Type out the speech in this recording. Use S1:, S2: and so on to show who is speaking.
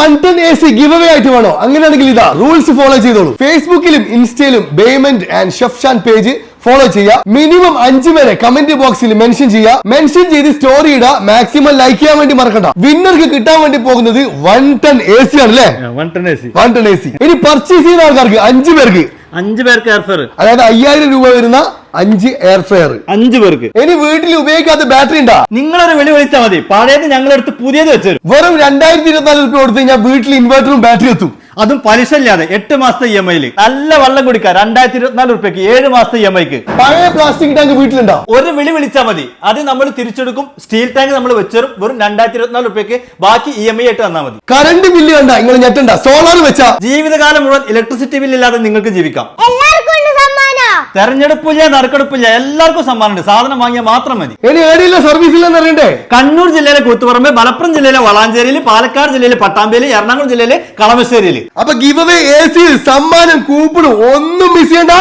S1: 110 AC give away ആയിട്ട് വേണോ? അങ്ങനെയാണെങ്കിൽ ഇതാ റൂൾസ് ഫോളോ ചെയ്തോളൂ. ഫേസ്ബുക്കിലും ഇൻസ്റ്റയിലും ബേയ്മെന്റ് ആൻഡ് ഷെഫ്ഷാൻ പേജ് ഫോളോ ചെയ്യുക. മിനിമം 5 പേരെ കമന്റ് ബോക്സിൽ മെൻഷൻ ചെയ്യുക. മെൻഷൻ ചെയ്ത് സ്റ്റോറി ഇടുക. മാക്സിമം ലൈക്ക് ചെയ്യാൻ വേണ്ടി മറക്കണ്ട. വിന്നർക്ക് കിട്ടാൻ വേണ്ടി പോകുന്നത് 110 AC ആണ് അല്ലേ? 110 AC. ഇനി പർച്ചേസ് ചെയ്യുന്ന ആൾക്കാർക്ക് 5 പേർക്ക്
S2: എയർ ഫെയർ,
S1: അതായത് 5000 രൂപ വരുന്ന 5 എയർ ഫെയർ
S2: 5 പേർക്ക്.
S1: ഇനി വീട്ടിൽ ഉപയോഗിക്കാത്ത ബാറ്ററി ഉണ്ടാ,
S2: നിങ്ങളൊരു വിളി വിളിച്ചാൽ മതി, പഴയത് ഞങ്ങളെടുത്ത് പുതിയത് വെച്ചു.
S1: വെറും 2024 രൂപ കൊടുത്തു കഴിഞ്ഞാൽ വീട്ടിൽ ഇൻവെർട്ടറും ബാറ്ററി എത്തും.
S2: അതും പലിശ ഇല്ലാതെ 8 മാസത്തെ EMI. നല്ല വെള്ളം കുടിക്കാം 2024 രൂപയ്ക്ക് 7 മാസത്തെ EMI.
S1: പഴയ പ്ലാസ്റ്റിക് ടാങ്ക് വീട്ടിലുണ്ടോ?
S2: ഒരു വിളി വിളിച്ചാൽ മതി, അത് നമ്മൾ തിരിച്ചെടുക്കും. സ്റ്റീൽ ടാങ്ക് നമ്മൾ വെച്ചേരും. വെറും 2024 രൂപയ്ക്ക് ബാക്കി EMI ആയിട്ട് തന്നാൽ മതി.
S1: കറണ്ട് ബില്ല് കണ്ട നിങ്ങൾ ഞെട്ടണ്ട. സോളാർ വെച്ചാ
S2: ജീവിതകാലം മുഴുവൻ ഇലക്ട്രിസിറ്റി ബില്ല് ഇല്ലാതെ നിങ്ങൾക്ക് ജീവിക്കാം. തെരഞ്ഞെടുപ്പില്ല, നറുക്കെടുപ്പില്ല, എല്ലാവർക്കും സമ്മാനമുണ്ട്. സാധനം വാങ്ങിയാൽ മാത്രം മതി.
S1: ഇനി ഏടിയില്ല സർവീസ് ഇല്ലെന്ന് അറിയണ്ടേ?
S2: കണ്ണൂർ ജില്ലയിലെ കൂത്തുപറമ്പ്, മലപ്പുറം ജില്ലയിലെ വളാഞ്ചേരിയിൽ, പാലക്കാട് ജില്ലയിലെ പട്ടാമ്പേലി, എറണാകുളം ജില്ലയിലെ കളമശ്ശേരിയിൽ.
S1: അപ്പൊ ഗിവ് അവേ AC സമ്മാനം കൂപ്പണും ഒന്നും മിസ് ചെയ്യണ്ട.